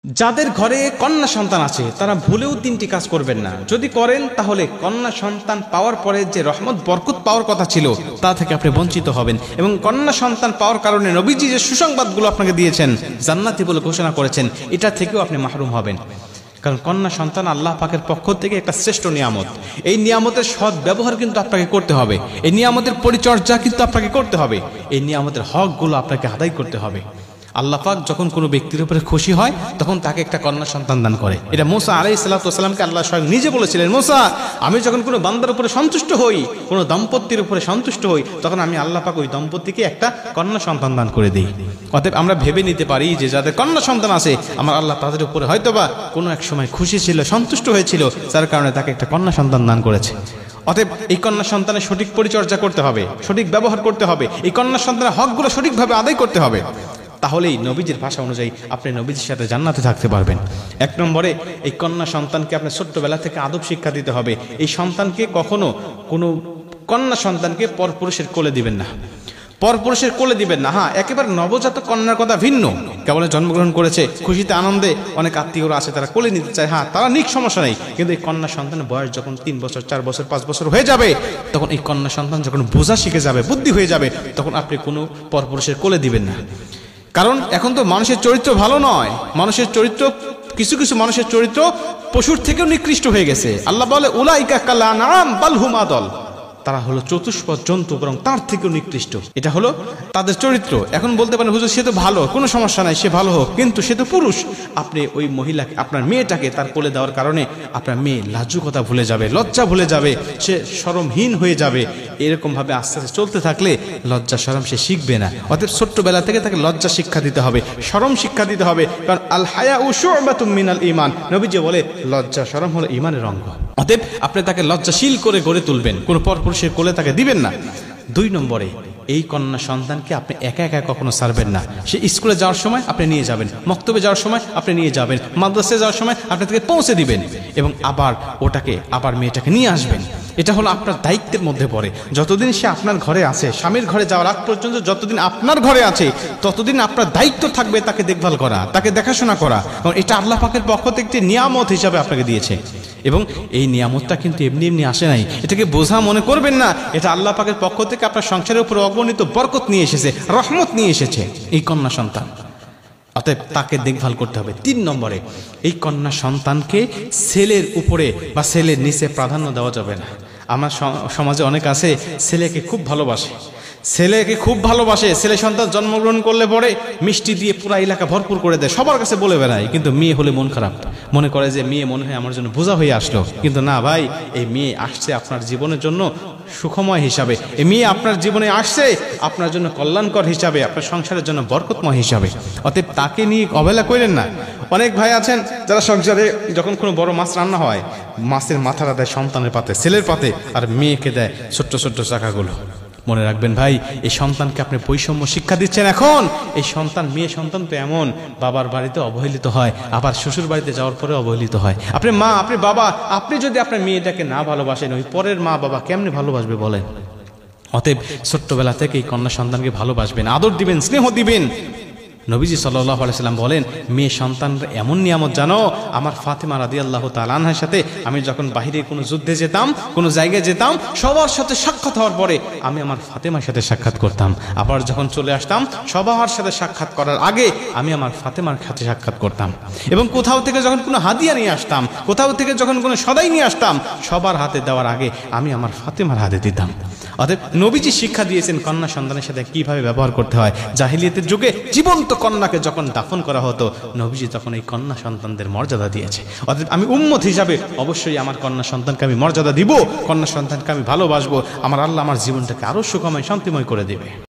যাদের ঘরে কন্যা সন্তান আছে তারা ভুলেও তিনটি কাজ করবেন না। যদি করেন তাহলে কন্যা সন্তান পাওয়ার পরে যে রহমত বরকত পাওয়ার কথা ছিল তা থেকে আপনি বঞ্চিত হবেন, এবং কন্যা সন্তান পাওয়ার কারণে নবীজি যে সুসংবাদগুলো আপনাকে দিয়েছেন, জান্নাতি বলে ঘোষণা করেছেন, এটা থেকেও আপনি মাহরুম হবেন। কারণ কন্যা সন্তান আল্লাহ পাকের পক্ষ থেকে একটা শ্রেষ্ঠ নিয়ামত। এই নিয়ামতের সৎ ব্যবহার কিন্তু আপনাকে করতে হবে, এই নিয়ামতের পরিচর্যা কিন্তু আপনাকে করতে হবে, এই নিয়ামতের হকগুলো আপনাকে আদায় করতে হবে। আল্লাহ পাক যখন কোনো ব্যক্তির উপরে খুশি হয় তখন তাকে একটা কন্যা সন্তান দান করে। এটা মুসা আলাইহিস সালামকে আল্লাহ স্বয়ং নিজে বলেছিলেন, মুসা, আমি যখন কোনো বান্দার উপরে সন্তুষ্ট হই, কোনো দম্পতির উপরে সন্তুষ্ট হই, তখন আমি আল্লাহ পাক ওই দম্পতিকে একটা কন্যা সন্তান দান করে দিই। অতএব আমরা ভেবে নিতে পারি যে যাদের কন্যা সন্তান আছে, আমার আল্লাহ তাদের উপরে হয়তোবা কোনো এক সময় খুশি ছিল, সন্তুষ্ট হয়েছিল, যার কারণে তাকে একটা কন্যা সন্তান দান করেছে। অতএব এই কন্যা সন্তানের সঠিক পরিচর্যা করতে হবে, সঠিক ব্যবহার করতে হবে, এই কন্যা সন্তানের হকগুলো সঠিকভাবে আদায় করতে হবে। তাহলেই নবীজির ভাষা অনুযায়ী আপনি নবীজির সাথে জান্নাতে থাকতে পারবেন। এক নম্বরে, এই কন্যা সন্তানকে আপনি ছোট্টবেলা থেকে আদব শিক্ষা দিতে হবে। এই সন্তানকে কখনো কোনো কন্যা সন্তানকে পরপুরুষের কোলে দিবেন না, পরপুরুষের কোলে দিবেন না। হ্যাঁ, একেবারে নবজাতক কন্যার কথা ভিন্ন, কেবল জন্মগ্রহণ করেছে, খুশিতে আনন্দে অনেক আত্মীয়রা আছে, তারা কোলে নিতে চায়, হ্যাঁ তারা নিক, সমস্যা নেই। কিন্তু এই কন্যা সন্তানের বয়স যখন 3 বছর, 4 বছর, 5 বছর হয়ে যাবে, তখন এই কন্যা সন্তান যখন বোঝা শিখে যাবে, বুদ্ধি হয়ে যাবে, তখন আপনি কোনো পরপুরুষের কোলে দিবেন না। কারণ এখন তো মানুষের চরিত্র ভালো নয়, মানুষের চরিত্র, কিছু কিছু মানুষের চরিত্র পশুর থেকেও নিকৃষ্ট হয়ে গেছে। আল্লাহ বলে, উলাইকা কাল আনআম বাল হুম আদল, তারা হলো চতুষ্পদ জন্তু, বরং তার থেকেও নিকৃষ্ট। এটা হলো তাদের চরিত্র। এখন বলতে পারেন, হুজুর সে তো ভালো, কোনো সমস্যা নাই, সে ভালো হোক, কিন্তু সে তো পুরুষ। আপনি ওই মহিলাকে, আপনার মেয়েটাকে তার কোলে দেওয়ার কারণে আপনার মেয়ে লাজুকতা ভুলে যাবে, লজ্জা ভুলে যাবে, সে শরমহীন হয়ে যাবে। এরকম ভাবে আস্তে আস্তে চলতে থাকলে লজ্জা শরম সে শিখবে না। অতএব ছোট্টবেলা থেকে তাকে লজ্জা শিক্ষা দিতে হবে, শরম শিক্ষা দিতে হবে। কারণ আল হায়াউ শু'বাতুম মিনাল ঈমান, নবীজি বলে লজ্জা শরম হলো ঈমানের অঙ্গ। অতএব আপনি তাকে লজ্জাশীল করে গড়ে তুলবেন, কোনো পরপুরুষের কোলে তাকে দিবেন না। 2 নম্বরে, এই কন্যা সন্তানকে আপনি একা একা কখনো ছাড়বেন না। সে স্কুলে যাওয়ার সময় আপনি নিয়ে যাবেন, মক্তবে যাওয়ার সময় আপনি নিয়ে যাবেন, মাদ্রাসায় যাওয়ার সময় আপনি তাকে পৌঁছে দিবেন, এবং আবার মেয়েটাকে নিয়ে আসবেন। এটা হলো আপনার দায়িত্বের মধ্যে পড়ে। যতদিন সে আপনার ঘরে আছে, স্বামীর ঘরে যাওয়ার আগ পর্যন্ত যতদিন আপনার ঘরে আছে, ততদিন আপনার দায়িত্ব থাকবে তাকে দেখভাল করা, তাকে দেখাশোনা করা। কারণ এটা আল্লাহ পাকের পক্ষ থেকে একটি নিয়ামত হিসাবে আপনাকে দিয়েছে, এবং এই নিয়ামতটা কিন্তু এমনি এমনি আসে নাই। এটাকে বোঝা মনে করবেন না, এটা আল্লাহ পাকের পক্ষ থেকে আপনার সংসারের উপর অগণিত বরকত নিয়ে এসেছে, রহমত নিয়ে এসেছে এই কন্যা সন্তান। অতএব তাকে দেখভাল করতে হবে। 3 নম্বরে, এই কন্যা সন্তানকে ছেলের উপরে বা ছেলের নিচে প্রাধান্য দেওয়া যাবে না। আমার সমাজে অনেক আছে, ছেলেকে খুব ভালোবাসে, ছেলে সন্তান জন্মগ্রহণ করলে পরে মিষ্টি দিয়ে পুরা এলাকা ভরপুর করে দেয়, সবার কাছে বলে বেড়ায়। কিন্তু মেয়ে হলে মন খারাপ, মনে করে যে মেয়ে মনে হয় আমার জন্য বোঝা হয়ে আসলো। কিন্তু না ভাই, এই মেয়ে আসছে আপনার জীবনের জন্য সুখময় হিসাবে, এই মেয়ে আপনার জীবনে আসছে আপনার জন্য কল্যাণকর হিসাবে, আপনার সংসারের জন্য বরকতময় হিসাবে। অতএব তাকে নিয়ে অবহেলা করেন না। অনেক ভাই আছেন যারা সংসারে যখন কোনো বড় মাছ রান্না হয়, মাছের মাথাটা দেয় সন্তানের পাতে, ছেলের পাতে, আর মেয়েকে দেয় ছোট্ট ছোট্ট চাকাগুলো। মনে রাখবেন ভাই, এই সন্তানকে আপনি বৈষম্য শিক্ষা দিচ্ছেন। এখন এই সন্তান, মেয়ে সন্তান তো এমন, বাবার বাড়িতে অবহেলিত হয়, আবার শ্বশুর বাড়িতে যাওয়ার পরে অবহেলিত হয়। আপনি মা, আপনি বাবা, আপনি যদি আপনার মেয়েটাকে না ভালোবাসেন, ওই পরের মা বাবা কেমনি ভালোবাসবে বলেন? অতএব ছোট্টবেলা থেকে এই কন্যা সন্তানকে ভালোবাসবেন, আদর দিবেন, স্নেহ দিবেন। নবীজি সাল্লাল্লাহু আলাইহি সাল্লাম বলেন, মেয়ে সন্তানরা এমন নিয়ামত, জানো, আমার ফাতেমা রাদিয়াল্লাহু তাআলা আনহার সাথে আমি যখন বাহিরে কোনো যুদ্ধে যেতাম, কোনো জায়গায় যেতাম, সবার সাথে সাক্ষাৎ হওয়ার পরে আমি আমার ফাতেমার সাথে সাক্ষাৎ করতাম। আবার যখন চলে আসতাম, সবার সাথে সাক্ষাৎ করার আগে আমি আমার ফাতেমার সাথে সাক্ষাৎ করতাম। এবং কোথাও থেকে যখন কোনো হাদিয়া নিয়ে আসতাম, কোথাও থেকে যখন কোনো সদাই নিয়ে আসতাম, সবার হাতে দেওয়ার আগে আমি আমার ফাতেমার হাতে দিতাম। অতএব নবীজি শিক্ষা দিয়েছেন কন্যা সন্তানের সাথে কিভাবে ব্যবহার করতে হয়। জাহিলিয়াতের যুগে জীবন্ত কন্যাকে যখন দাফন করা হতো, নবীজি তখন এই কন্যা সন্তানদের মর্যাদা দিয়েছে। অতএব আমি উম্মত হিসাবে অবশ্যই আমার কন্যা সন্তানকে আমি মর্যাদা দিব, কন্যা সন্তানকে আমি ভালোবাসবো। আমার আল্লাহ আমার জীবনটাকে আরো সুখময়, শান্তিময় করে দেবে।